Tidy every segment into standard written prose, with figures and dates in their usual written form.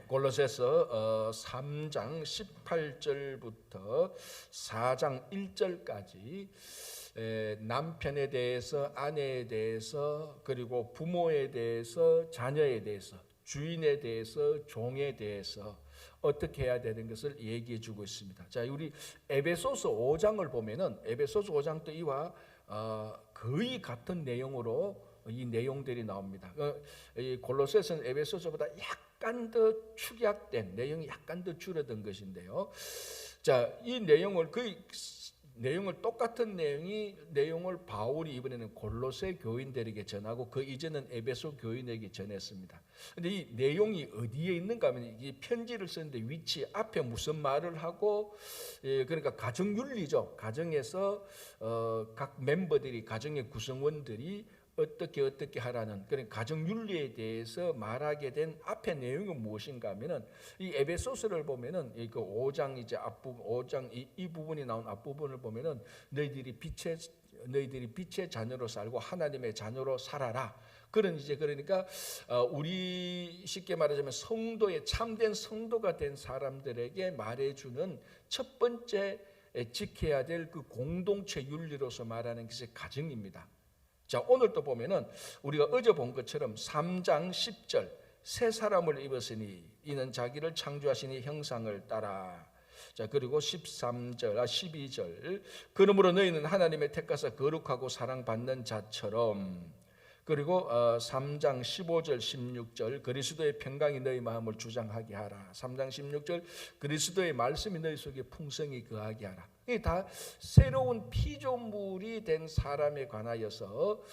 골로새서 3장 18절부터 4장 1절까지 남편에 대해서, 아내에 대해서, 그리고 부모에 대해서, 자녀에 대해서, 주인에 대해서, 종에 대해서 어떻게 해야 되는 것을 얘기해 주고 있습니다. 자, 우리 에베소서 5장을 보면은 에베소서 5장도 이와 거의 같은 내용으로 이 내용들이 나옵니다. 이 골로새서는 에베소서보다 약간 더 축약된 내용이 약간 더 줄어든 것인데요. 자, 이 내용을 똑같은 내용을 바울이 이번에는 골로새 교인들에게 전하고 그 이전은 에베소 교인에게 전했습니다. 근데 이 내용이 어디에 있는가 하면 이 편지를 쓰는데 위치 앞에 무슨 말을 하고, 그러니까 가정윤리죠. 가정에서 각 멤버들이, 가정의 구성원들이 어떻게 하라는 그런 가정윤리에 대해서 말하게 된 앞에 내용은 무엇인가 하면은 이 에베소서를 보면은 그 5장 이제 앞부분, 5장 이 부분이 나온 앞부분을 보면은 너희들이 빛의 자녀로 살고 하나님의 자녀로 살아라. 그러니까 우리 쉽게 말하자면 성도의 참된 성도가 된 사람들에게 말해주는 첫 번째 지켜야 될 그 공동체 윤리로서 말하는 것이 가정입니다. 자, 오늘 또 보면은 우리가 어제 본 것처럼 3장 10절 새 사람을 입었으니 이는 자기를 창조하시니 형상을 따라. 자, 그리고 12절 그러므로 너희는 하나님의 택하사 거룩하고 사랑받는 자처럼. 그리고 3장 15절 16절 그리스도의 평강이 너희 마음을 주장하게 하라. 3장 16절 그리스도의 말씀이 너희 속에 풍성히 거하게 하라. 이게 다 새로운 피조물이 된 사람에 관하여서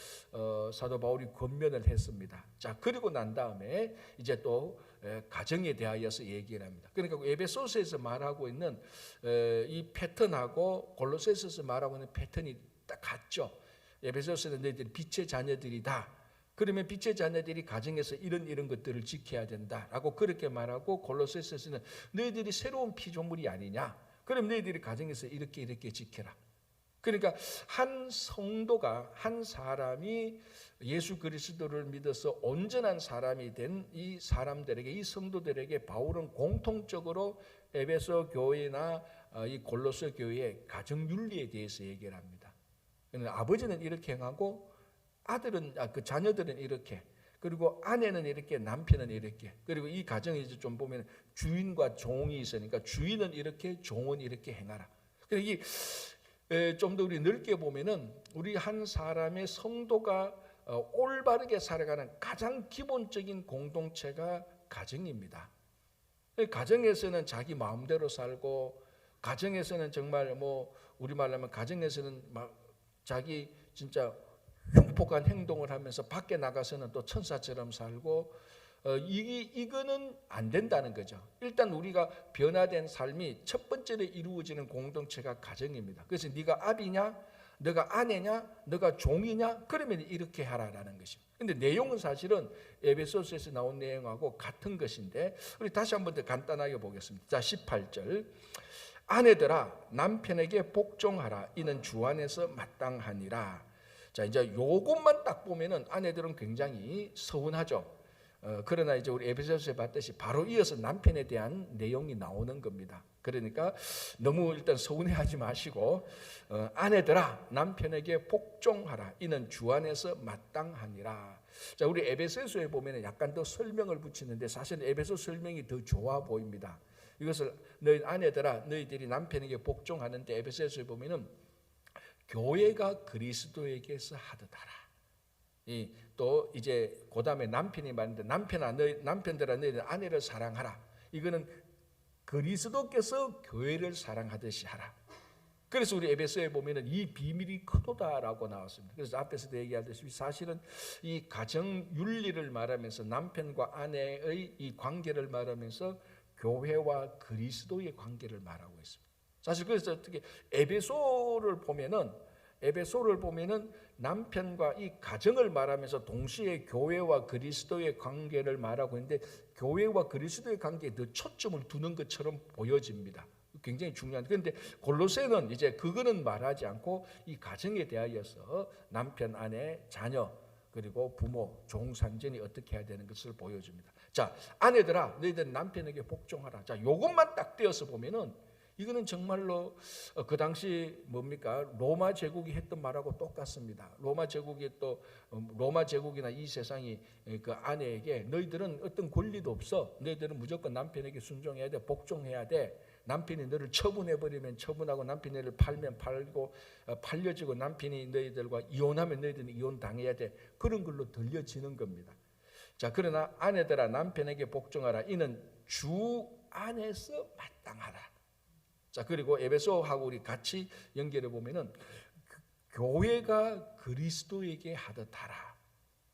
사도 바울이 권면을 했습니다. 자, 그리고 난 다음에 이제 또 가정에 대하여서 얘기를 합니다. 그러니까 에베소서에서 말하고 있는 이 패턴하고 골로새서에서 말하고 있는 패턴이 딱 같죠. 에베소서는 너희들이 빛의 자녀들이다. 그러면 빛의 자녀들이 가정에서 이런 것들을 지켜야 된다라고 그렇게 말하고, 골로새서에서는 너희들이 새로운 피조물이 아니냐. 그럼 너희들이 가정에서 이렇게 지켜라. 그러니까 한 성도가, 한 사람이 예수 그리스도를 믿어서 온전한 사람이 된 이 사람들에게, 이 성도들에게 바울은 공통적으로 에베소 교회나 이 골로새 교회의 가정 윤리에 대해서 얘기를 합니다. 아버지는 이렇게 행하고 그 자녀들은 이렇게, 그리고 아내는 이렇게, 남편은 이렇게, 그리고 이 가정에 이제 좀 보면 주인과 종이 있으니까 주인은 이렇게, 종은 이렇게 행하라. 그러니까 좀 더 우리 넓게 보면은 우리 한 사람의 성도가 올바르게 살아가는 가장 기본적인 공동체가 가정입니다. 가정에서는 자기 마음대로 살고, 가정에서는 정말 우리말로 하면 가정에서는 막 자기 진짜 흉폭한 행동을 하면서 밖에 나가서는 또 천사처럼 살고, 이거는 안 된다는 거죠. 일단 우리가 변화된 삶이 첫 번째로 이루어지는 공동체가 가정입니다. 그래서 네가 아비냐, 너가 아내냐, 너가 종이냐, 그러면 이렇게 하라라는 것입니다. 근데 내용은 사실은 에베소서에서 나온 내용하고 같은 것인데, 우리 다시 한번 더 간단하게 보겠습니다. 자, 18절 아내들아 남편에게 복종하라. 이는 주 안에서 마땅하니라. 자, 이제 요것만 딱 보면은 아내들은 굉장히 서운하죠. 그러나 이제 우리 에베소서에 봤듯이 바로 이어서 남편에 대한 내용이 나오는 겁니다. 그러니까 너무 일단 서운해하지 마시고, 아내들아 남편에게 복종하라. 이는 주 안에서 마땅하니라. 자, 우리 에베소서에 보면은 약간 더 설명을 붙이는데 사실 에베소 설명이 더 좋아 보입니다. 이것을 너희 아내들아 너희들이 남편에게 복종하는데, 에베소서에 보면은 교회가 그리스도에게서 하듯 하라. 또 이제 그 다음에 남편이 말하는데 남편들아 너희들 아내를 사랑하라. 이거는 그리스도께서 교회를 사랑하듯이 하라. 그래서 우리 에베소에 보면은 이 비밀이 크도다라고 나왔습니다. 그래서 앞에서도 얘기하듯이 사실은 이 가정 윤리를 말하면서 남편과 아내의 이 관계를 말하면서 교회와 그리스도의 관계를 말하고 있습니다. 사실 그래서 어떻게 에베소를 보면은 남편과 이 가정을 말하면서 동시에 교회와 그리스도의 관계를 말하고 있는데, 교회와 그리스도의 관계에 더 초점을 두는 것처럼 보여집니다. 굉장히 중요한. 그런데 골로새는 이제 그거는 말하지 않고 이 가정에 대하여서 남편, 아내, 자녀, 그리고 부모, 종산전이 어떻게 해야 되는 것을 보여줍니다. 자, 아내들아, 너희들 남편에게 복종하라. 자, 요것만 딱 떼어서 보면은 이거는 정말로 그 당시 뭡니까? 로마 제국이 했던 말하고 똑같습니다. 로마 제국이 또 로마 제국이나 이 세상이 그 아내에게 너희들은 어떤 권리도 없어. 너희들은 무조건 남편에게 순종해야 돼. 복종해야 돼. 남편이 너를 처분해버리면 처분하고 남편이 너를 팔면 팔고 팔려지고 남편이 너희들과 이혼하면 너희들은 이혼 당해야 돼. 그런 걸로 들려지는 겁니다. 자, 그러나 아내들아 남편에게 복종하라. 이는 주 안에서 마땅하라. 자, 그리고 에베소하고 우리 같이 연결해 보면은 교회가 그리스도에게 하듯 하라.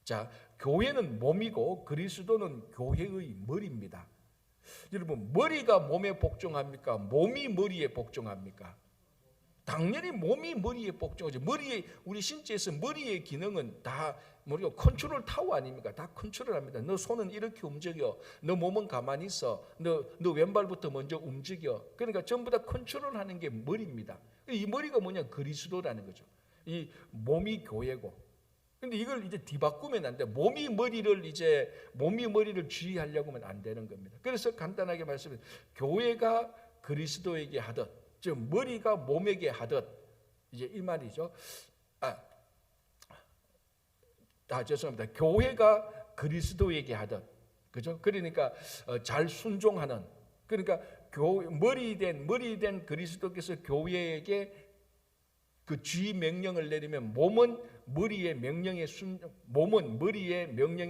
자, 교회는 몸이고 그리스도는 교회의 머리입니다. 여러분, 머리가 몸에 복종합니까? 몸이 머리에 복종합니까? 당연히 몸이 머리에 복종하죠. 머리에, 우리 신체에서 머리의 기능은 다 우리가 컨트롤 타워 아닙니까? 다 컨트롤합니다. 너 손은 이렇게 움직여. 너 몸은 가만히 있어. 너 왼발부터 먼저 움직여. 그러니까 전부 다 컨트롤하는 게 머리입니다. 이 머리가 뭐냐? 그리스도라는 거죠. 이 몸이 교회고. 근데 이걸 이제 뒤바꾸면 안 돼. 몸이 머리를 주의하려고 하면 안 되는 겁니다. 그래서 간단하게 말씀드리면 교회가 그리스도에게 하듯, 즉 머리가 몸에게 하듯, 이제 이 말이죠. 죄송합니다. 교회가 그리스도에게 하듯, 그죠? 그러니까 잘 순종하는, 그러니까 머리 된 그리스도께서 교회에게 그 주의 명령을 내리면 몸은 머리의 명령에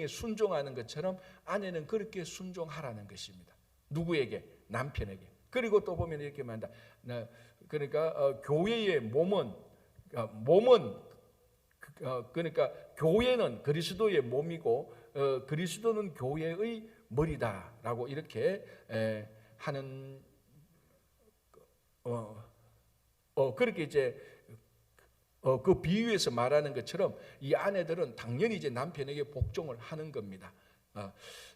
순종하는 것처럼 아내는 그렇게 순종하라는 것입니다. 누구에게? 남편에게. 그리고 또 보면 이렇게 말한다. 그러니까 교회의 몸은 그러니까 교회는 그리스도의 몸이고 그리스도는 교회의 머리다라고 이렇게 하는 그렇게 이제 그 비유에서 말하는 것처럼 이 아내들은 당연히 이제 남편에게 복종을 하는 겁니다.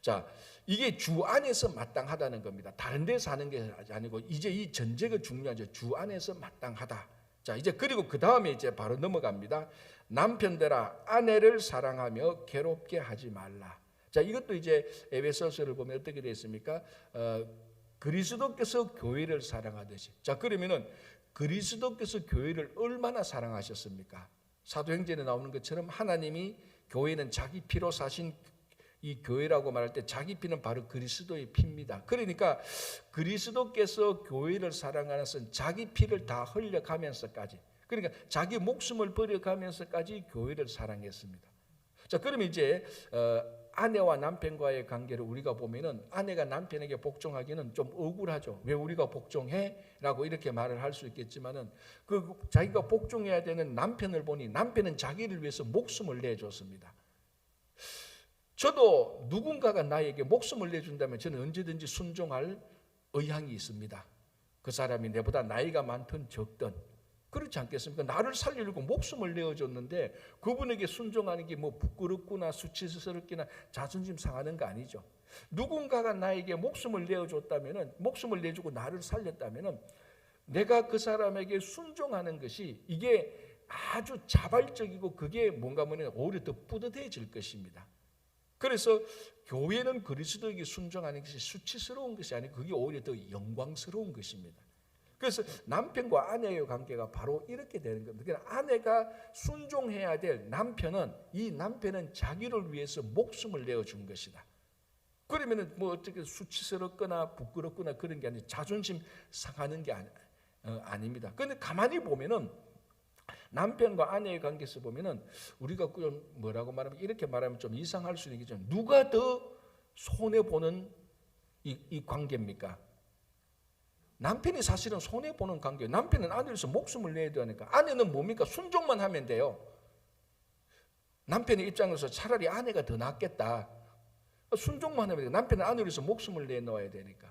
자, 이게 주 안에서 마땅하다는 겁니다. 다른 데서 하는 게 아니고 이제 이 전제가 중요하죠. 주 안에서 마땅하다. 자, 이제 그리고 그 다음에 이제 바로 넘어갑니다. 남편들아 아내를 사랑하며 괴롭게 하지 말라. 자, 이것도 이제 에베소서를 보면 어떻게 되어 있습니까? 그리스도께서 교회를 사랑하듯이. 자, 그러면은 그리스도께서 교회를 얼마나 사랑하셨습니까? 사도행전에 나오는 것처럼 하나님이 교회는 자기 피로 사신 이 교회라고 말할 때 자기 피는 바로 그리스도의 피입니다. 그러니까 그리스도께서 교회를 사랑하는 것은 자기 피를 다 흘려가면서까지, 그러니까 자기 목숨을 버려가면서까지 교회를 사랑했습니다. 자, 그러면 이제 아내와 남편과의 관계를 우리가 보면은 아내가 남편에게 복종하기는 좀 억울하죠. 왜 우리가 복종해? 라고 이렇게 말을 할 수 있겠지만은 그 자기가 복종해야 되는 남편을 보니 남편은 자기를 위해서 목숨을 내줬습니다. 저도 누군가가 나에게 목숨을 내준다면 저는 언제든지 순종할 의향이 있습니다. 그 사람이 내보다 나이가 많든 적든 그렇지 않겠습니까? 나를 살리려고 목숨을 내어줬는데 그분에게 순종하는 게 뭐 부끄럽구나 수치스럽기나 자존심 상하는 거 아니죠. 누군가가 나에게 목숨을 내어줬다면은, 목숨을 내주고 나를 살렸다면은 내가 그 사람에게 순종하는 것이 이게 아주 자발적이고 그게 뭔가 뭐냐 오히려 더 뿌듯해질 것입니다. 그래서 교회는 그리스도에게 순종하는 것이 수치스러운 것이 아니고 그게 오히려 더 영광스러운 것입니다. 그래서 남편과 아내의 관계가 바로 이렇게 되는 겁니다. 그러니까 아내가 순종해야 될 남편은, 이 남편은 자기를 위해서 목숨을 내어준 것이다. 그러면은 뭐 어떻게 수치스럽거나 부끄럽거나 그런 게 아니라 자존심 상하는 게 아닙니다. 그런데 가만히 보면은 남편과 아내의 관계에서 보면은 우리가 좀 뭐라고 말하면 이렇게 말하면 좀 이상할 수 있겠지만 누가 더 손해 보는 이 관계입니까? 남편이 사실은 손해 보는 관계예요. 남편은 아내로서 목숨을 내야 되니까 아내는 뭡니까? 순종만 하면 돼요. 남편의 입장에서 차라리 아내가 더 낫겠다. 순종만 하면 돼요. 남편은 아내로서 목숨을 내놓아야 되니까.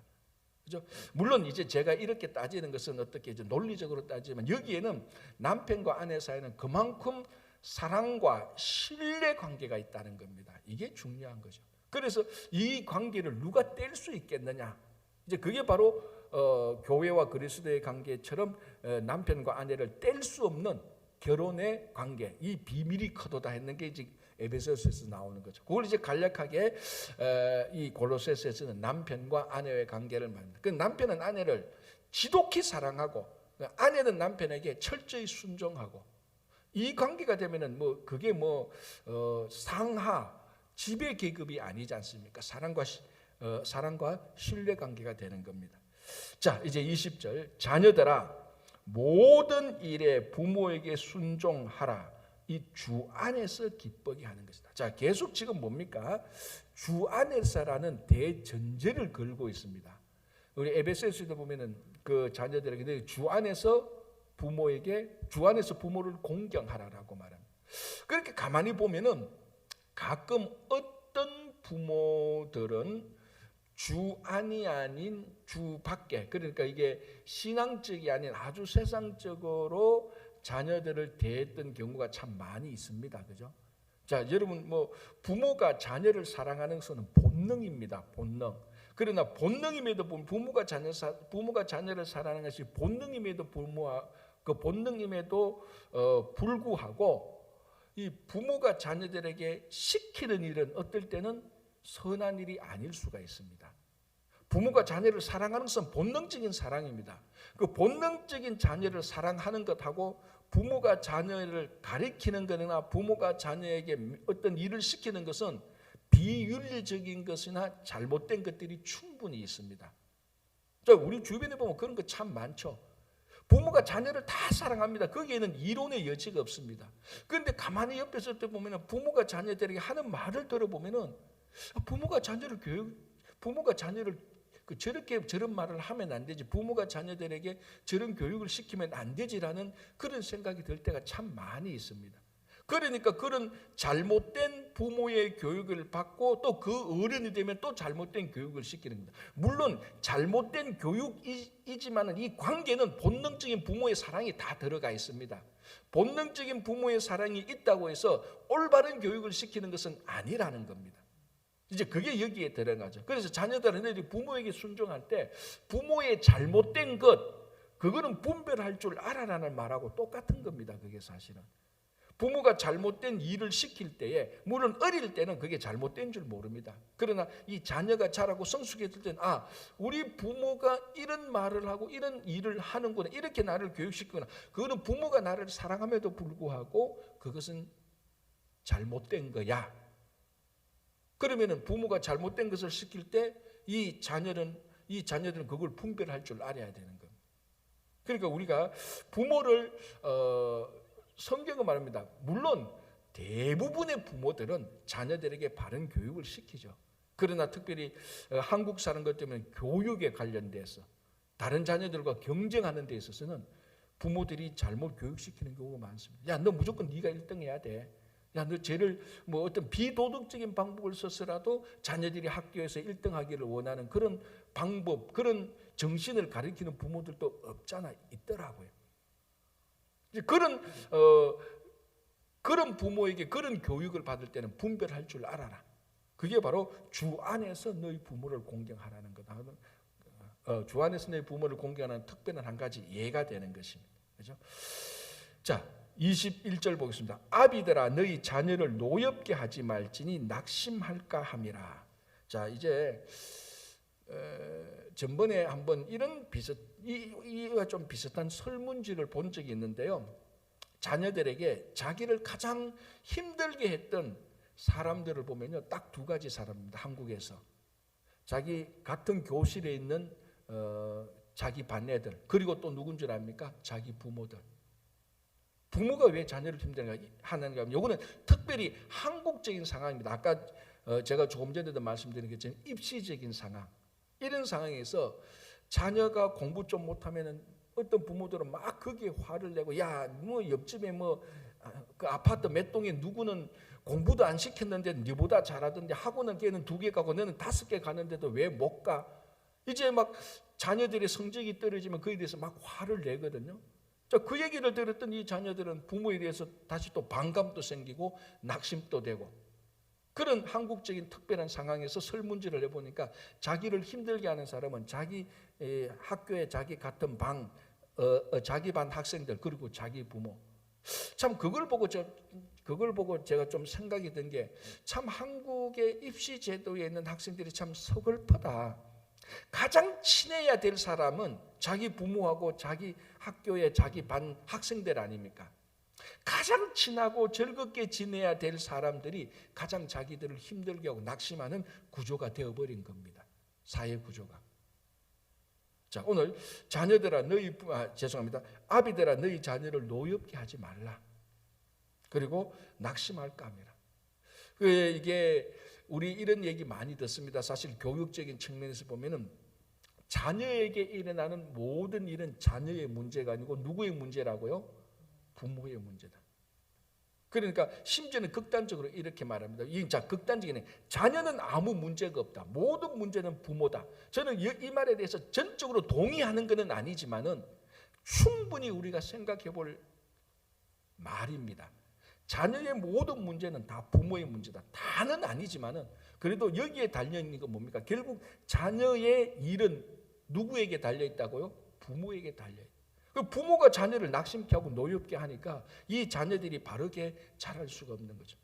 그죠? 물론 이제 제가 이렇게 따지는 것은 어떻게 이제 논리적으로 따지면 여기에는 남편과 아내 사이는 그만큼 사랑과 신뢰 관계가 있다는 겁니다. 이게 중요한 거죠. 그래서 이 관계를 누가 뗄 수 있겠느냐? 이제 그게 바로 교회와 그리스도의 관계처럼 남편과 아내를 뗄 수 없는 결혼의 관계, 이 비밀이 커도다 했는 게 이제 에베소서에서 나오는 거죠. 그걸 이제 간략하게 이 골로새서에서는 남편과 아내의 관계를 말합니다. 그 남편은 아내를 지독히 사랑하고 아내는 남편에게 철저히 순종하고, 이 관계가 되면은 뭐 그게 뭐 상하 지배 계급이 아니지 않습니까? 사랑과 신뢰 관계가 되는 겁니다. 자, 이제 20절, 자녀들아 모든 일에 부모에게 순종하라. 이 주 안에서 기쁘게 하는 것이다. 자, 계속 지금 뭡니까? 주 안에서라는 대전제를 걸고 있습니다. 우리 에베소서에도 보면은 그 자녀들에게 주 안에서 부모를 공경하라라고 말합니다. 그렇게 가만히 보면은 가끔 어떤 부모들은 주 안이 아닌 주 밖에, 그러니까 이게 신앙적이 아닌 아주 세상적으로 자녀들을 대했던 경우가 참 많이 있습니다. 그죠? 자, 여러분 뭐 부모가 자녀를 사랑하는 것은 본능입니다. 본능. 그러나 본능임에도 부모가 자녀를 사랑하는 것이 본능임에도 불구하고 이 부모가 자녀들에게 시키는 일은 어떨 때는 선한 일이 아닐 수가 있습니다. 부모가 자녀를 사랑하는 것은 본능적인 사랑입니다. 그 본능적인 자녀를 사랑하는 것하고 부모가 자녀를 가리키는 것이나 부모가 자녀에게 어떤 일을 시키는 것은 비윤리적인 것이나 잘못된 것들이 충분히 있습니다. 우리 주변에 보면 그런 거 참 많죠. 부모가 자녀를 다 사랑합니다. 거기에는 이론의 여지가 없습니다. 그런데 가만히 옆에서 보면 부모가 자녀들에게 하는 말을 들어보면은 부모가 자녀를 저런 말을 하면 안 되지, 부모가 자녀들에게 저런 교육을 시키면 안 되지라는 그런 생각이 들 때가 참 많이 있습니다. 그러니까 그런 잘못된 부모의 교육을 받고 또 그 어른이 되면 또 잘못된 교육을 시키는 겁니다. 물론 잘못된 교육이지만 이 관계는 본능적인 부모의 사랑이 다 들어가 있습니다. 본능적인 부모의 사랑이 있다고 해서 올바른 교육을 시키는 것은 아니라는 겁니다. 이제 그게 여기에 들어가죠. 그래서 자녀들은 부모에게 순종할 때 부모의 잘못된 그거는 분별할 줄 알아라는 말하고 똑같은 겁니다. 그게 사실은. 부모가 잘못된 일을 시킬 때에, 물론 어릴 때는 그게 잘못된 줄 모릅니다. 그러나 이 자녀가 자라고 성숙해질 때는 우리 부모가 이런 말을 하고 이런 일을 하는구나, 이렇게 나를 교육시키구나. 그거는 부모가 나를 사랑함에도 불구하고 그것은 잘못된 거야. 그러면은 부모가 잘못된 것을 시킬 때 이 자녀들은 그걸 분별할 줄 알아야 되는 겁니다. 그러니까 우리가 부모를 성경은 말합니다. 물론 대부분의 부모들은 자녀들에게 바른 교육을 시키죠. 그러나 특별히 한국 사는 것 때문에 교육에 관련돼서 다른 자녀들과 경쟁하는 데 있어서는 부모들이 잘못 교육시키는 경우가 많습니다. 야, 너 무조건 네가 1등 해야 돼. 야, 너 쟤를 뭐 어떤 비도덕적인 방법을 써서라도 자녀들이 학교에서 1등 하기를 원하는 그런 방법, 그런 정신을 가리키는 부모들도 없잖아, 있더라고요. 그런 부모에게 그런 교육을 받을 때는 분별할 줄 알아라. 그게 바로 주 안에서 너희 부모를 공경하라는 거다. 주 안에서 너희 부모를 공경하는 특별한 한 가지 예가 되는 것입니다. 그렇죠? 자, 21절 보겠습니다. 아비들아 너희 자녀를 노엽게 하지 말지니 낙심할까 함이라. 자, 이제 전번에 한번 이와 좀 비슷한 설문지를 본 적이 있는데요. 자녀들에게 자기를 가장 힘들게 했던 사람들을 보면요, 딱 2가지 사람입니다. 한국에서 자기 같은 교실에 있는 자기 반 애들, 그리고 또 누군 줄 압니까? 자기 부모들. 부모가 왜 자녀를 힘들게 하는가 하면 이거는 특별히 한국적인 상황입니다. 아까 제가 조금 전에도 말씀드린 것처럼 입시적인 상황, 이런 상황에서 자녀가 공부 좀 못하면은 어떤 부모들은 막 거기에 화를 내고, 야, 뭐 옆집에 그 아파트 몇 동에 누구는 공부도 안 시켰는데 너보다 잘하던데 학원은 걔는 2개 가고 너는 5개 가는데도 왜 못 가? 이제 막 자녀들의 성적이 떨어지면 그에 대해서 막 화를 내거든요. 자, 그 얘기를 들었던 이 자녀들은 부모에 대해서 다시 또 반감도 생기고 낙심도 되고, 그런 한국적인 특별한 상황에서 설문지를 해보니까 자기를 힘들게 하는 사람은 자기 학교에 자기 같은 방, 자기 반 학생들, 그리고 자기 부모. 참 그걸 보고 제가 좀 생각이 든 게, 참 한국의 입시 제도에 있는 학생들이 참 서글프다. 가장 친해야 될 사람은 자기 부모하고 자기 학교의 자기 반 학생들 아닙니까? 가장 친하고 즐겁게 지내야 될 사람들이 가장 자기들을 힘들게 하고 낙심하는 구조가 되어버린 겁니다. 사회 구조가. 자, 오늘 자녀들아 아비들아 너희 자녀를 노엽게 하지 말라. 그리고 낙심할까 합니다. 이게 우리 이런 얘기 많이 듣습니다. 사실 교육적인 측면에서 보면은 자녀에게 일어나는 모든 일은 자녀의 문제가 아니고 누구의 문제라고요? 부모의 문제다. 그러니까 심지어는 극단적으로 이렇게 말합니다. 극단적이네. 자녀는 아무 문제가 없다. 모든 문제는 부모다. 저는 이 말에 대해서 전적으로 동의하는 것은 아니지만은 충분히 우리가 생각해 볼 말입니다. 자녀의 모든 문제는 다 부모의 문제다. 다는 아니지만은 그래도 여기에 달려있는 건 뭡니까? 결국 자녀의 일은 누구에게 달려있다고요? 부모에게 달려있다. 부모가 자녀를 낙심케 하고 노엽게 하니까 이 자녀들이 바르게 자랄 수가 없는 거죠.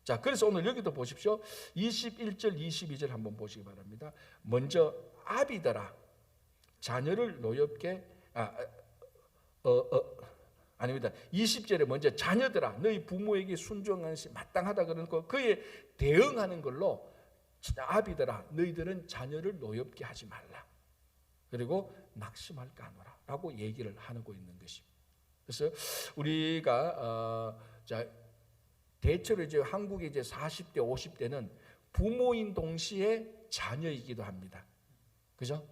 자, 그래서 오늘 여기도 보십시오. 21절 22절 한번 보시기 바랍니다. 먼저 아비들아 자녀를 노엽게 아닙니다. 20절에 먼저 자녀들아 너희 부모에게 순종하는 것이 마땅하다 그러는 거, 그에 대응하는 걸로 아비들아 너희들은 자녀를 노엽게 하지 말라. 그리고 낙심할까 하노라 라고 얘기를 하고 있는 것입니다. 그래서 우리가 대체로 이제 한국의 이제 40대 50대는 부모인 동시에 자녀이기도 합니다. 그죠?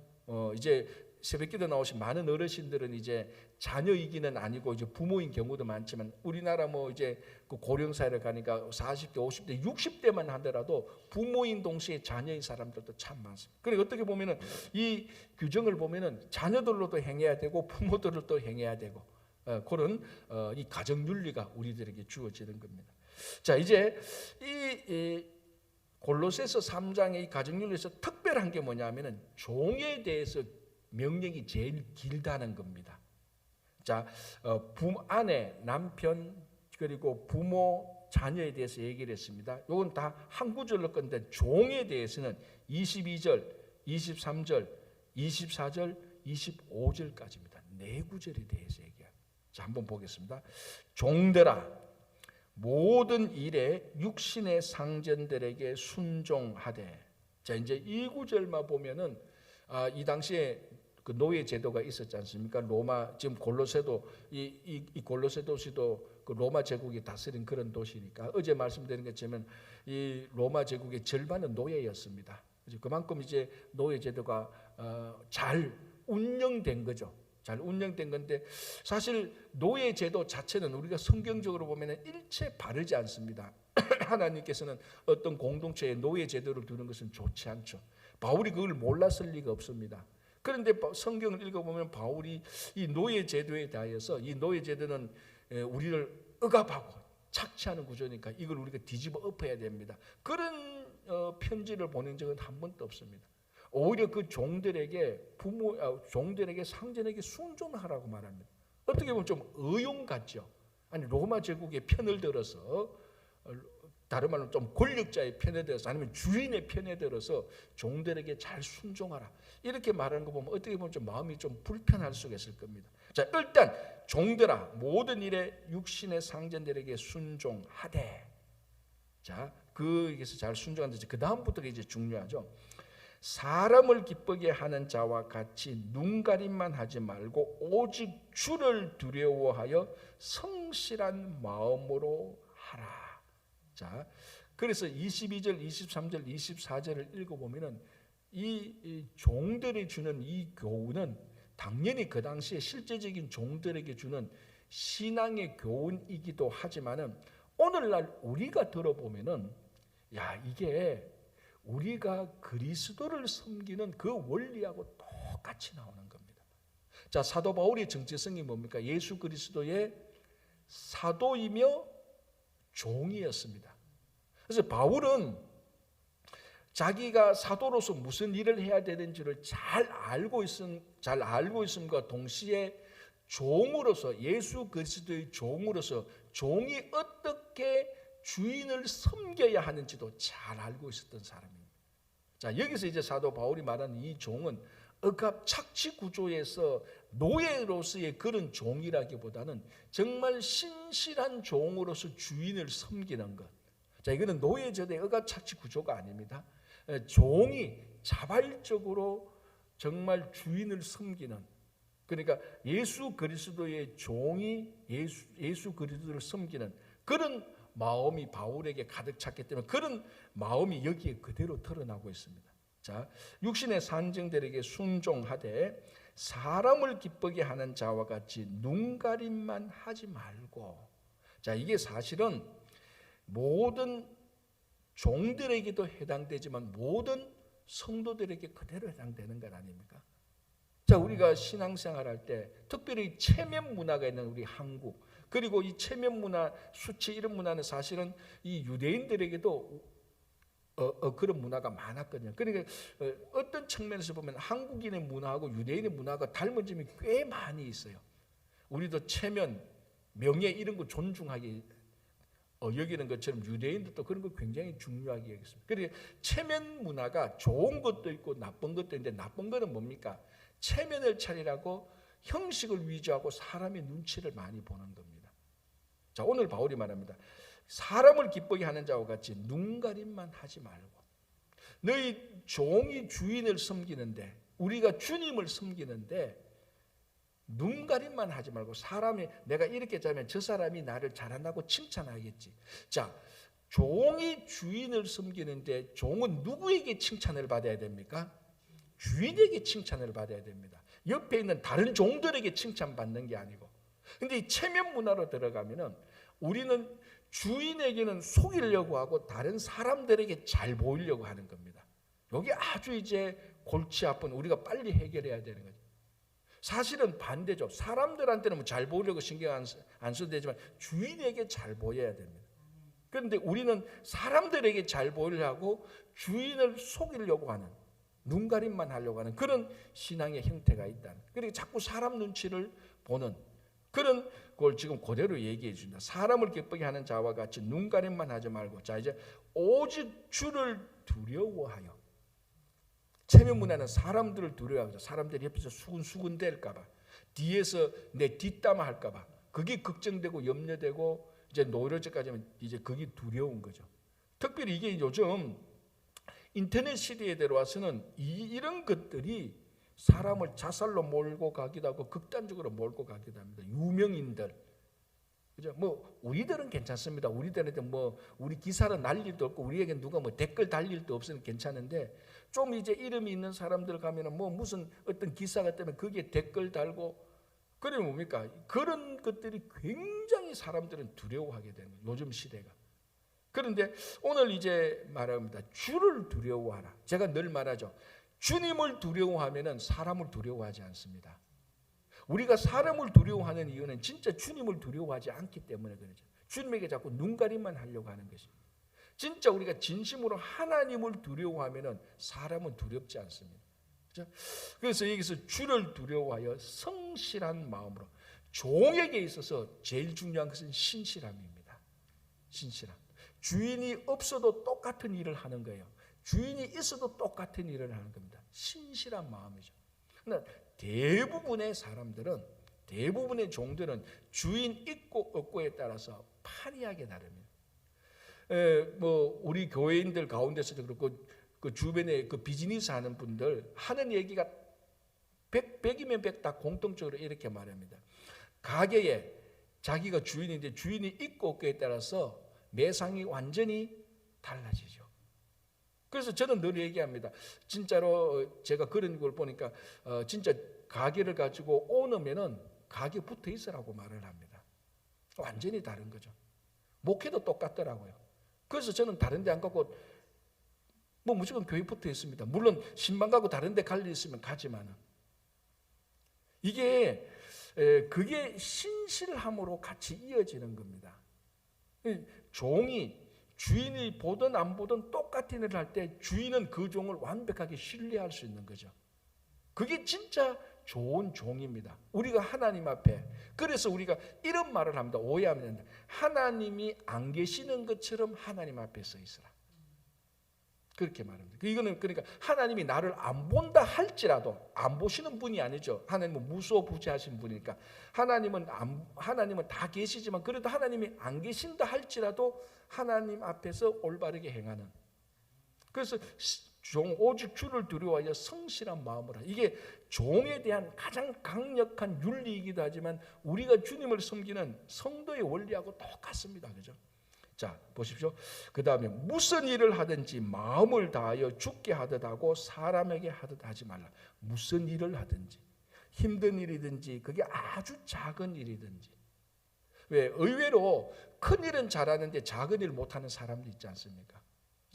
이제 새벽기도 나오신 많은 어르신들은 이제 자녀이기는 아니고 이제 부모인 경우도 많지만, 우리나라 이제 그 고령사회를 가니까 40대, 50대, 60대만 하더라도 부모인 동시에 자녀인 사람들도 참 많습니다. 그러니까 어떻게 보면은 이 규정을 보면은 자녀들로도 행해야 되고 부모들로도 행해야 되고 그런 이 가정 윤리가 우리들에게 주어지는 겁니다. 자, 이제 이 골로새서 3장의 이 가정 윤리에서 특별한 게 뭐냐면은 종에 대해서 명령이 제일 길다는 겁니다. 자, 아내, 남편, 그리고 부모, 자녀에 대해서 얘기를 했습니다. 이건 다 한 구절로 건데 종에 대해서는 22절, 23절, 24절, 25절까지입니다. 네 구절에 대해서 얘기합니다. 자, 한번 보겠습니다. 종들아 모든 일에 육신의 상전들에게 순종하되. 자, 이제 이 구절만 보면은 이 당시에 그 노예 제도가 있었지 않습니까? 로마, 지금 골로새도 이 골로새 도시도 그 로마 제국이 다스린 그런 도시니까, 어제 말씀드린 것처럼 이 로마 제국의 절반은 노예였습니다. 그만큼 이제 노예 제도가 잘 운영된 거죠. 잘 운영된 건데, 사실 노예 제도 자체는 우리가 성경적으로 보면 일체 바르지 않습니다. 하나님께서는 어떤 공동체에 노예 제도를 두는 것은 좋지 않죠. 바울이 그걸 몰랐을 리가 없습니다. 그런데 성경을 읽어보면 바울이 이 노예 제도에 대해서, 이 노예 제도는 우리를 억압하고 착취하는 구조니까 이걸 우리가 뒤집어 엎어야 됩니다. 그런 편지를 보낸 적은 한 번도 없습니다. 오히려 그 종들에게 종들에게 상전에게 순종하라고 말합니다. 어떻게 보면 좀 의용 같죠. 아니, 로마 제국의 편을 들어서, 다른 말로 좀 권력자의 편에 들어서, 아니면 주인의 편에 들어서 종들에게 잘 순종하라, 이렇게 말하는 거 보면 어떻게 보면 좀 마음이 좀 불편할 수가 있을 겁니다. 자, 일단 종들아 모든 일에 육신의 상전들에게 순종하되. 자, 거기서 잘 순종하는데 그 다음부터가 이제 중요하죠. 사람을 기쁘게 하는 자와 같이 눈가림만 하지 말고 오직 주를 두려워하여 성실한 마음으로 하라. 자, 그래서 22절, 23절, 24절을 읽어보면은 이 종들이 주는 이 교훈은 당연히 그 당시에 실제적인 종들에게 주는 신앙의 교훈이기도 하지만은, 오늘날 우리가 들어보면은 이게 우리가 그리스도를 섬기는 그 원리하고 똑같이 나오는 겁니다. 자, 사도 바울의 정체성이 뭡니까? 예수 그리스도의 사도이며 종이었습니다. 그래서 바울은 자기가 사도로서 무슨 일을 해야 되는지를 잘 알고 있음과 동시에 종으로서, 예수 그리스도의 종으로서 종이 어떻게 주인을 섬겨야 하는지도 잘 알고 있었던 사람입니다. 자, 여기서 이제 사도 바울이 말하는 이 종은 억압 착취 구조에서 노예로서의 그런 종이라기보다는 정말 신실한 종으로서 주인을 섬기는 것. 자, 이거는 노예제도의 억압 착취 구조가 아닙니다. 종이 자발적으로 정말 주인을 섬기는, 그러니까 예수 그리스도의 종이 예수 그리스도를 섬기는 그런 마음이 바울에게 가득 찼기 때문에 그런 마음이 여기에 그대로 드러나고 있습니다. 자, 육신의 산증들에게 순종하되 사람을 기쁘게 하는 자와 같이 눈가림만 하지 말고. 자, 이게 사실은 모든 종들에게도 해당되지만 모든 성도들에게 그대로 해당되는 것 아닙니까? 자, 우리가 신앙생활 할 때 특별히 체면 문화가 있는 우리 한국, 그리고 이 체면 문화, 수치 이런 문화는 사실은 이 유대인들에게도 그런 문화가 많았거든요. 그러니까 어떤 측면에서 보면 한국인의 문화하고 유대인의 문화가 닮은 점이 꽤 많이 있어요. 우리도 체면, 명예 이런 거 존중하게 여기는 것처럼 유대인들도 그런 거 굉장히 중요하게 여겼습니다. 그러니까 체면 문화가 좋은 것도 있고 나쁜 것도 있는데, 나쁜 거는 뭡니까? 체면을 차리라고 형식을 위주하고 사람의 눈치를 많이 보는 겁니다. 자, 오늘 바울이 말합니다. 사람을 기쁘게 하는 자와 같이 눈가림만 하지 말고. 너희 종이 주인을 섬기는데, 우리가 주님을 섬기는데 눈가림만 하지 말고, 사람이 내가 이렇게 자면 저 사람이 나를 잘한다고 칭찬하겠지. 자, 종이 주인을 섬기는데 종은 누구에게 칭찬을 받아야 됩니까? 주인에게 칭찬을 받아야 됩니다. 옆에 있는 다른 종들에게 칭찬받는 게 아니고. 근데 이 체면 문화로 들어가면은 우리는 주인에게는 속이려고 하고 다른 사람들에게 잘 보이려고 하는 겁니다. 여기 아주 이제 골치 아픈, 우리가 빨리 해결해야 되는 거죠. 사실은 반대죠. 사람들한테는 잘 보이려고 신경 안 써도 되지만 주인에게 잘 보여야 됩니다. 그런데 우리는 사람들에게 잘 보이려고 주인을 속이려고 하는, 눈가림만 하려고 하는 그런 신앙의 형태가 있다. 그리고 자꾸 사람 눈치를 보는 그런 걸 지금 그대로 얘기해 준다. 사람을 기쁘게 하는 자와 같이 눈가림만 하지 말고. 자, 이제 오직 주를 두려워하여. 체면 문화는 사람들을 두려워하죠. 사람들이 옆에서 수군수군 될까봐, 뒤에서 내 뒷담화 할까봐, 그게 걱정되고 염려되고 이제 노려져까지 하면 이제 그게 두려운 거죠. 특별히 이게 요즘 인터넷 시대에 들어와서는 이런 것들이 사람을 자살로 몰고 가기도 하고 극단적으로 몰고 가기도 합니다. 유명인들, 그죠? 뭐 우리들은 괜찮습니다. 우리들한테 뭐 우리 기사를 날 일도 없고 우리에게 누가 뭐 댓글 달 일도 없으면 괜찮은데, 좀 이제 이름이 있는 사람들 가면은 뭐 무슨 어떤 기사가 뜨면 거기에 댓글 달고 그러면 뭡니까? 그런 것들이 굉장히 사람들은 두려워하게 되는 거예요, 요즘 시대가. 그런데 오늘 이제 말합니다. 주를 두려워하라. 제가 늘 말하죠. 주님을 두려워하면은 사람을 두려워하지 않습니다. 우리가 사람을 두려워하는 이유는 진짜 주님을 두려워하지 않기 때문에 그러죠. 주님에게 자꾸 눈가림만 하려고 하는 것입니다. 진짜 우리가 진심으로 하나님을 두려워하면은 사람은 두렵지 않습니다. 그렇죠? 그래서 여기서 주를 두려워하여 성실한 마음으로. 종에게 있어서 제일 중요한 것은 신실함입니다. 신실함. 주인이 없어도 똑같은 일을 하는 거예요. 주인이 있어도 똑같은 일을 하는 겁니다. 신실한 마음이죠. 그러나 대부분의 사람들은, 대부분의 종들은 주인 있고 없고에 따라서 판이하게 다릅니다. 뭐 우리 교회인들 가운데서도 그렇고 그 주변에 그 비즈니스 하는 분들 하는 얘기가 100이면 100 다 공통적으로 이렇게 말합니다. 가게에 자기가 주인인데 주인이 있고 없고에 따라서 매상이 완전히 달라지죠. 그래서 저는 늘 얘기합니다. 진짜로 제가 그런 걸 보니까 진짜 가게를 가지고 오너면은 가게 붙어 있으라고 말을 합니다. 완전히 다른 거죠. 목회도 똑같더라고요. 그래서 저는 다른 데 안 가고 뭐 무조건 교회 붙어 있습니다. 물론 신방 가고 다른 데 갈 일 있으면 가지만은 이게 그게 신실함으로 같이 이어지는 겁니다. 종이 주인이 보든 안 보든 똑같은 일을 할 때 주인은 그 종을 완벽하게 신뢰할 수 있는 거죠. 그게 진짜 좋은 종입니다. 우리가 하나님 앞에, 그래서 우리가 이런 말을 합니다. 오해하면 된다. 하나님이 안 계시는 것처럼 하나님 앞에 서 있으라. 그렇게 말합니다. 이거는 그러니까 하나님이 나를 안 본다 할지라도, 안 보시는 분이 아니죠. 하나님은 무소부재하신 분이니까 하나님은 다 계시지만 그래도 하나님이 안 계신다 할지라도 하나님 앞에서 올바르게 행하는. 그래서 오직 주를 두려워하여 성실한 마음으로. 이게 종에 대한 가장 강력한 윤리이기도 하지만 우리가 주님을 섬기는 성도의 원리하고 똑같습니다. 그죠? 자, 보십시오. 그 다음에 무슨 일을 하든지 마음을 다하여 주께 하듯 하고 사람에게 하듯 하지 말라. 무슨 일을 하든지, 힘든 일이든지 그게 아주 작은 일이든지. 왜? 의외로 큰 일은 잘하는데 작은 일 못하는 사람도 있지 않습니까?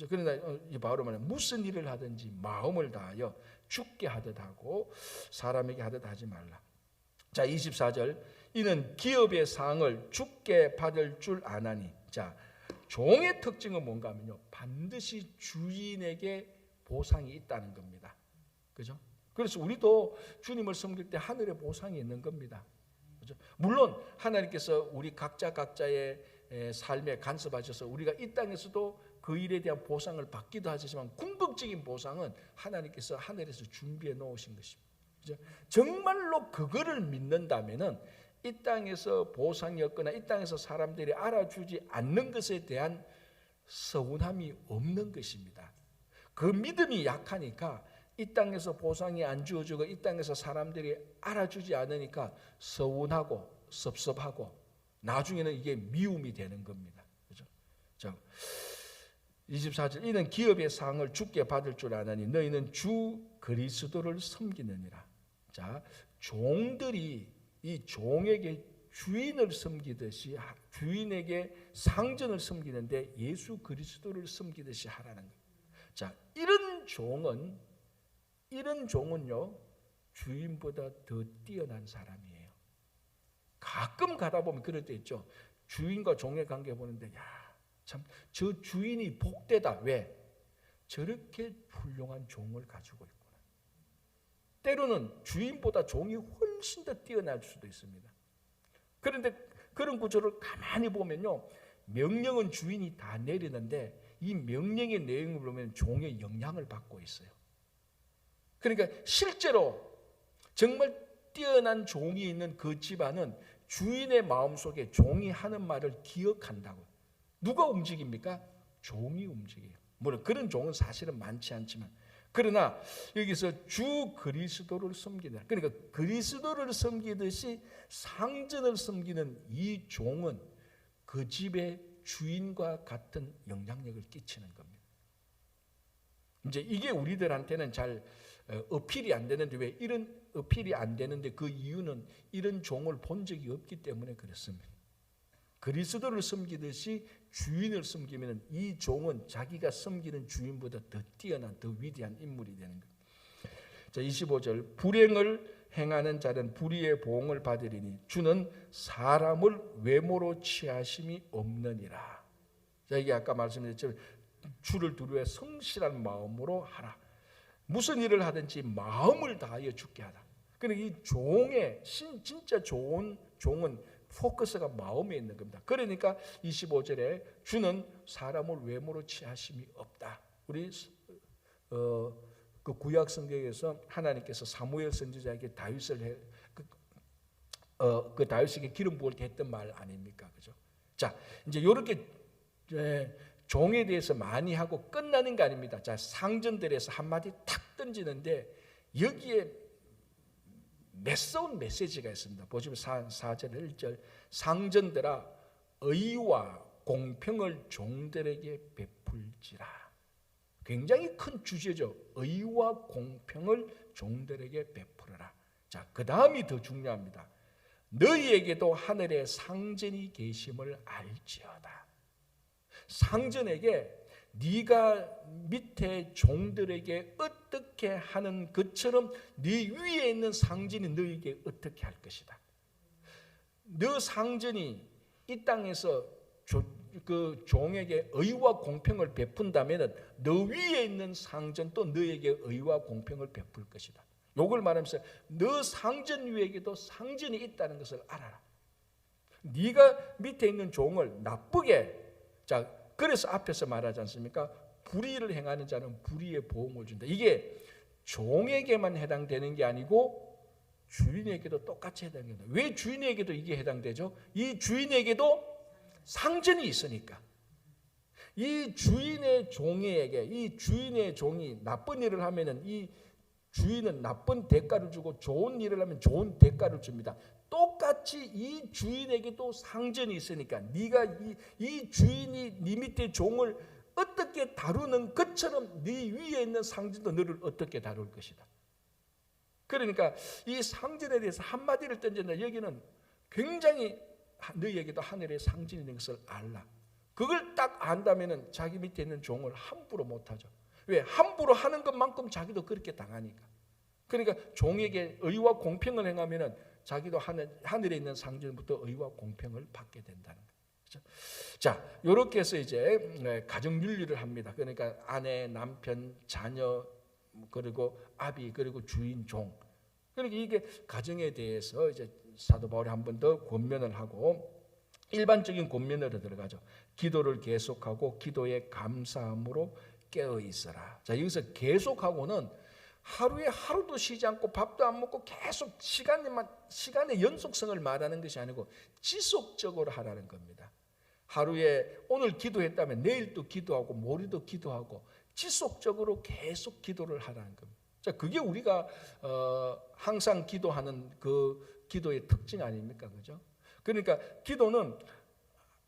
그러나 이 바울은 말하는 무슨 일을 하든지 마음을 다하여 주께 하듯 하고 사람에게 하듯 하지 말라. 자, 24절. 이는 기업의 상을 주께 받을 줄 아나니. 자, 종의 특징은 뭔가 하면요, 반드시 주인에게 보상이 있다는 겁니다. 그죠? 그래서 우리도 주님을 섬길 때 하늘에 보상이 있는 겁니다. 그죠? 물론 하나님께서 우리 각자의 삶에 간섭하셔서 우리가 이 땅에서도 그 일에 대한 보상을 받기도 하지만 궁극적인 보상은 하나님께서 하늘에서 준비해 놓으신 것입니다. 그죠? 정말로 그거를 믿는다면은 이 땅에서 보상이 없거나 이 땅에서 사람들이 알아주지 않는 것에 대한 서운함이 없는 것입니다. 그 믿음이 약하니까 이 땅에서 보상이 안 주어지고 이 땅에서 사람들이 알아주지 않으니까 서운하고 섭섭하고 나중에는 이게 미움이 되는 겁니다. 그죠? 자, 24절. 이는 기업의 상을 주께 받을 줄 아나니 너희는 주 그리스도를 섬기느니라. 자, 종들이 이 종에게 주인을 섬기듯이 주인에게 상전을 섬기는데 예수 그리스도를 섬기듯이 하라는 거예요. 자, 이런 종은요 주인보다 더 뛰어난 사람이에요. 가끔 가다 보면 그럴 때 있죠. 주인과 종의 관계 보는데 참 저 주인이 복되다. 왜? 저렇게 훌륭한 종을 가지고 있구나. 때로는 주인보다 종이 훨씬 더 뛰어날 수도 있습니다. 그런데 그런 구조를 가만히 보면요, 명령은 주인이 다 내리는데 이 명령의 내용을 보면 종의 영향을 받고 있어요. 그러니까 실제로 정말 뛰어난 종이 있는 그 집안은 주인의 마음속에 종이 하는 말을 기억한다고. 누가 움직입니까? 종이 움직여요. 물론 그런 종은 사실은 많지 않지만, 그러나 여기서 주 그리스도를 섬기다. 그러니까 그리스도를 섬기듯이 상전을 섬기는 이 종은 그 집의 주인과 같은 영향력을 끼치는 겁니다. 이제 이게 우리들한테는 잘 어필이 안 되는데, 왜 이런 어필이 안 되는데 그 이유는 이런 종을 본 적이 없기 때문에 그렇습니다. 그리스도를 섬기듯이 주인을 섬기면 이 종은 자기가 섬기는 주인보다 더 뛰어난, 더 위대한 인물이 되는 거예요. 자, 25절. 불행을 행하는 자는 불의의 보응을 받으리니 주는 사람을 외모로 취하심이 없느니라. 자, 이게 아까 말씀드렸죠. 주를 두려워 성실한 마음으로 하라. 무슨 일을 하든지 마음을 다하여 주께 하라. 그러니까 이 종의 진짜 좋은 종은 포커스가 마음에 있는 겁니다. 그러니까 25절에 주는 사람을 외모로 취하심이 없다. 우리 그 구약 성경에서 하나님께서 사무엘 선지자에게 다윗을 그 다윗에게 기름 부을 때 했던 말 아닙니까? 그죠? 자, 이제 이렇게 종에 대해서 많이 하고 끝나는 게 아닙니다. 자, 상전들에서 한마디 탁 던지는데 여기에 매서운 메시지가 있습니다. 보시면 4절 1절. 상전들아 의와 공평을 종들에게 베풀지라. 굉장히 큰 주제죠. 의와 공평을 종들에게 베풀어라. 자, 그 다음이 더 중요합니다. 너희에게도 하늘에 상전이 계심을 알지어다. 상전에게 네가 밑에 종들에게 어떻게 하는 것처럼 네 위에 있는 상전이 너에게 어떻게 할 것이다. 너 상전이 이 땅에서 그 종에게 의와 공평을 베푼다면 너 위에 있는 상전 또 너에게 의와 공평을 베풀 것이다. 요걸 말하면서 너 상전 위에게도 상전이 있다는 것을 알아라. 네가 밑에 있는 종을 나쁘게, 자 그래서 앞에서 말하지 않습니까? 불의를 행하는 자는 불의의 보응을 준다. 이게 종에게만 해당되는 게 아니고 주인에게도 똑같이 해당된다. 왜 주인에게도 이게 해당되죠? 이 주인에게도 상전이 있으니까. 이 주인의 종에게, 이 주인의 종이 나쁜 일을 하면은 이 주인은 나쁜 대가를 주고 좋은 일을 하면 좋은 대가를 줍니다. 똑같이 이 주인에게도 상전이 있으니까 네가 이 주인이 네 밑에 종을 어떻게 다루는 것처럼 네 위에 있는 상전도 너를 어떻게 다룰 것이다. 그러니까 이 상전에 대해서 한마디를 던진다. 여기는 굉장히 너희에게도 하늘의 상전이 있는 것을 알라. 그걸 딱 안다면은 자기 밑에 있는 종을 함부로 못하죠. 왜? 함부로 하는 것만큼 자기도 그렇게 당하니까. 그러니까 종에게 의와 공평을 행하면은 자기도 하늘에 있는 상전부터 의와 공평을 받게 된다는 거죠. 그렇죠? 자, 이렇게 해서 이제 가정 윤리를 합니다. 그러니까 아내, 남편, 자녀, 그리고 아비, 그리고 주인, 종. 그러니까 이게 가정에 대해서 이제 사도 바울이 한 번 더 권면을 하고 일반적인 권면으로 들어가죠. 기도를 계속하고 기도에 감사함으로 깨어 있어라. 자, 여기서 계속하고는 하루에 하루도 쉬지 않고 밥도 안 먹고 계속 시간의 연속성을 말하는 것이 아니고 지속적으로 하라는 겁니다. 하루에 오늘 기도했다면 내일도 기도하고 모레도 기도하고 지속적으로 계속 기도를 하라는 겁니다. 자, 그게 우리가 항상 기도하는 그 기도의 특징 아닙니까? 그죠? 그러니까 기도는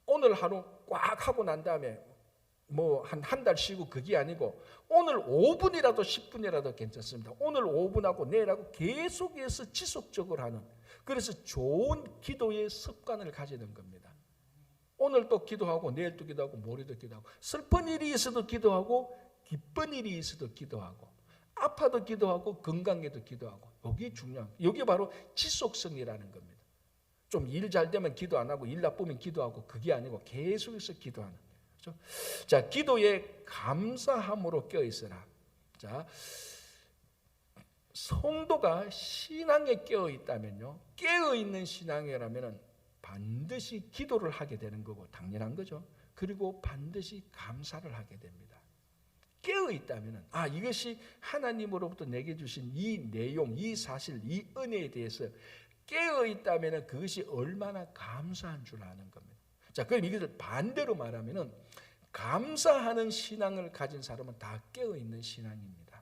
오늘 하루 꽉 하고 난 다음에 뭐 한 달 쉬고 그게 아니고 오늘 5분이라도 10분이라도 괜찮습니다. 오늘 5분하고 내일하고 계속해서 지속적으로 하는, 그래서 좋은 기도의 습관을 가지는 겁니다. 오늘 또 기도하고 내일 또 기도하고 모레도 기도하고 슬픈 일이 있어도 기도하고 기쁜 일이 있어도 기도하고 아파도 기도하고 건강해도 기도하고, 이게 중요한, 이게 바로 지속성이라는 겁니다. 좀 일 잘 되면 기도 안 하고 일 나쁘면 기도하고 그게 아니고 계속해서 기도하는. 그렇죠? 자, 기도에 감사함으로 깨어 있어라. 자, 성도가 신앙에 깨어 있다면요, 깨어 있는 신앙이라면은 반드시 기도를 하게 되는 거고 당연한 거죠. 그리고 반드시 감사를 하게 됩니다. 깨어 있다면은 이것이 하나님으로부터 내게 주신 이 내용, 이 사실, 이 은혜에 대해서 깨어 있다면은 그것이 얼마나 감사한 줄 아는 겁니다. 자, 그럼 이것을 반대로 말하면은 감사하는 신앙을 가진 사람은 다 깨어 있는 신앙입니다.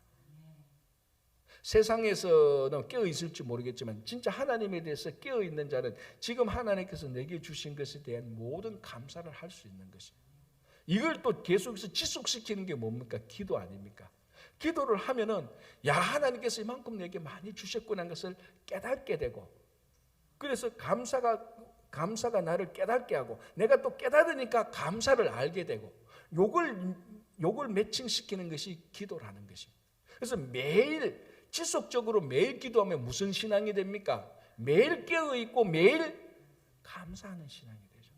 세상에서는 깨어 있을지 모르겠지만 진짜 하나님에 대해서 깨어 있는 자는 지금 하나님께서 내게 주신 것에 대한 모든 감사를 할 수 있는 것입니다. 이걸 또 계속해서 지속시키는 게 뭡니까? 기도 아닙니까? 기도를 하면은 하나님께서 이만큼 내게 많이 주셨구나 하는 것을 깨닫게 되고, 그래서 감사가 나를 깨닫게 하고 내가 또 깨달으니까 감사를 알게 되고, 요걸 매칭시키는 것이 기도라는 것입니다. 그래서 매일 지속적으로 매일 기도하면 무슨 신앙이 됩니까? 매일 깨어 있고 매일 감사하는 신앙이 되죠.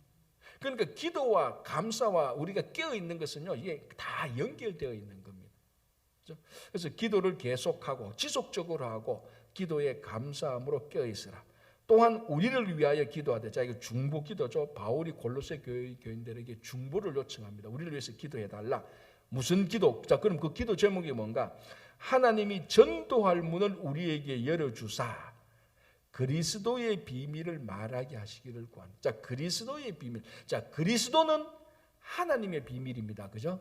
그러니까 기도와 감사와 우리가 깨어 있는 것은요, 이게 다 연결되어 있는 겁니다. 그렇죠? 그래서 기도를 계속하고 지속적으로 하고 기도에 감사함으로 깨어 있으라. 또한 우리를 위하여 기도하되, 자, 이거 중보 기도죠. 바울이 골로새 교인들에게 중보를 요청합니다. 우리를 위해서 기도해 달라. 무슨 기도? 자, 그럼 그 기도 제목이 뭔가? 하나님이 전도할 문을 우리에게 열어주사 그리스도의 비밀을 말하게 하시기를 구합니다. 자, 그리스도의 비밀. 자, 그리스도는 하나님의 비밀입니다. 그죠?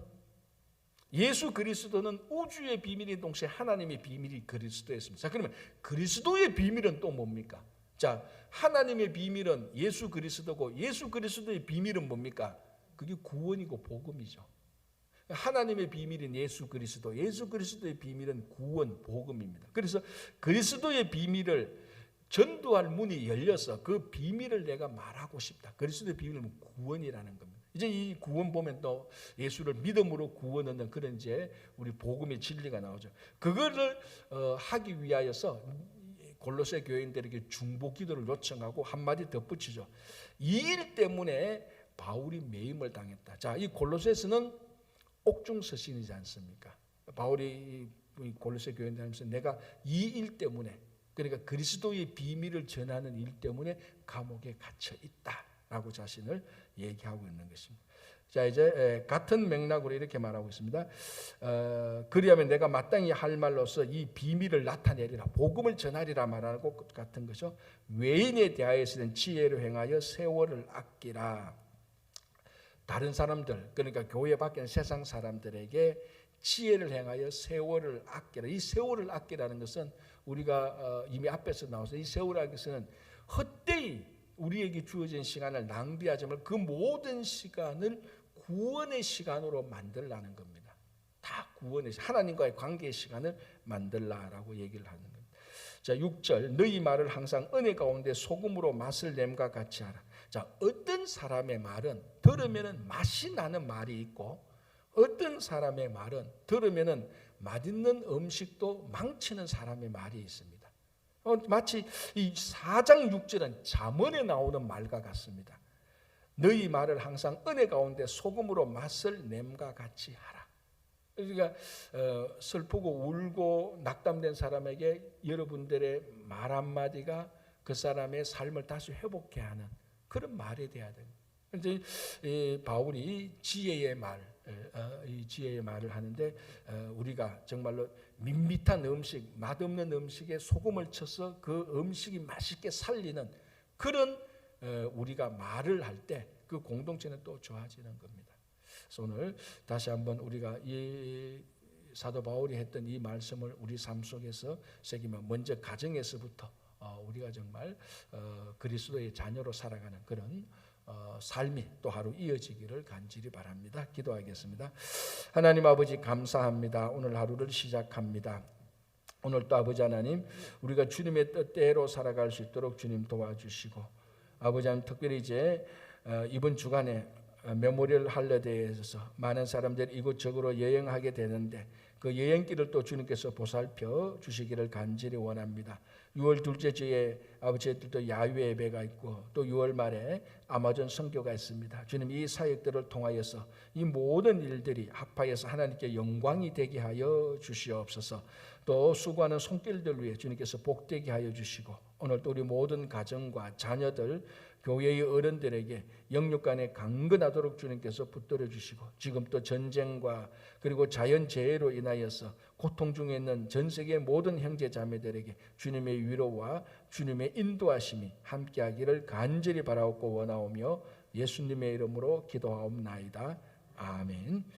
예수 그리스도는 우주의 비밀인 동시에 하나님의 비밀이 그리스도에 있습니다. 자, 그러면 그리스도의 비밀은 또 뭡니까? 자, 하나님의 비밀은 예수 그리스도고 예수 그리스도의 비밀은 뭡니까? 그게 구원이고 복음이죠. 하나님의 비밀인 예수 그리스도, 예수 그리스도의 비밀은 구원, 복음입니다. 그래서 그리스도의 비밀을 전도할 문이 열려서 그 비밀을 내가 말하고 싶다. 그리스도의 비밀은 구원이라는 겁니다. 이제 이 구원 보면 또 예수를 믿음으로 구원 얻는 그런 이제 우리 복음의 진리가 나오죠. 그거를 하기 위하여서 골로새 교인들에게 중보 기도를 요청하고 한마디 덧붙이죠. 이 일 때문에 바울이 매임을 당했다. 자, 이 골로새서는 옥중 서신이지 않습니까? 바울이 골로새 교회 다니면서 내가 이 일 때문에, 그러니까 그리스도의 비밀을 전하는 일 때문에 감옥에 갇혀 있다라고 자신을 얘기하고 있는 것입니다. 자, 이제 같은 맥락으로 이렇게 말하고 있습니다. 그리하면 내가 마땅히 할 말로서 이 비밀을 나타내리라, 복음을 전하리라 말하고 같은 것이죠. 외인에 대하여서는 지혜로 행하여 세월을 아끼라. 다른 사람들, 그러니까 교회 밖에 세상 사람들에게 지혜를 행하여 세월을 아끼라. 이 세월을 아끼라는 것은 우리가 이미 앞에서 나와서 이 세월을 아끼서는 헛되이 우리에게 주어진 시간을 낭비하지 말고 그 모든 시간을 구원의 시간으로 만들라는 겁니다. 다 구원의, 하나님과의 관계의 시간을 만들라라고 얘기를 하는 겁니다. 자, 6절, 너희 말을 항상 은혜 가운데 소금으로 맛을 냄과 같이 하라. 자, 어떤 사람의 말은 들으면은 맛이 나는 말이 있고, 어떤 사람의 말은 들으면은 맛있는 음식도 망치는 사람의 말이 있습니다. 마치 이 4장 6절은 잠언에 나오는 말과 같습니다. 너희 말을 항상 은혜 가운데 소금으로 맛을 냄과 같이 하라. 그러니까 슬프고 울고 낙담된 사람에게 여러분들의 말 한마디가 그 사람의 삶을 다시 회복케 하는 그런 말이 돼야 됩니다. 이제 바울이 지혜의 말, 이 지혜의 말을 하는데, 우리가 정말로 밋밋한 음식, 맛없는 음식에 소금을 쳐서 그 음식이 맛있게 살리는 그런 우리가 말을 할 때 그 공동체는 또 좋아지는 겁니다. 그래서 오늘 다시 한번 우리가 이 사도 바울이 했던 이 말씀을 우리 삶 속에서 새기면, 먼저 가정에서부터 우리가 정말 그리스도의 자녀로 살아가는 그런 삶이 또 하루 이어지기를 간절히 바랍니다. 기도하겠습니다. 하나님 아버지, 감사합니다. 오늘 하루를 시작합니다. 오늘 또 아버지 하나님, 우리가 주님의 뜻대로 살아갈 수 있도록 주님 도와주시고, 아버지 하나님, 특별히 이제 이번 주간에 메모리얼 할러데이에서 많은 사람들이 이곳저곳으로 여행하게 되는데 그 여행길을 또 주님께서 보살펴 주시기를 간절히 원합니다. 6월 둘째 주에 아버지들도 야외 예배가 있고 또 6월 말에 아마존 선교가 있습니다. 주님, 이 사역들을 통하여서 이 모든 일들이 합하여서 하나님께 영광이 되게 하여 주시옵소서. 또 수고하는 손길들 위해 주님께서 복되게 하여 주시고, 오늘 또 우리 모든 가정과 자녀들, 교회의 어른들에게 영육간에 강건하도록 주님께서 붙들어 주시고, 지금 또 전쟁과 그리고 자연재해로 인하여서 고통 중에 있는 전 세계 모든 형제 자매들에게 주님의 위로와 주님의 인도하심이 함께하기를 간절히 바라옵고 원하오며 예수님의 이름으로 기도하옵나이다. 아멘.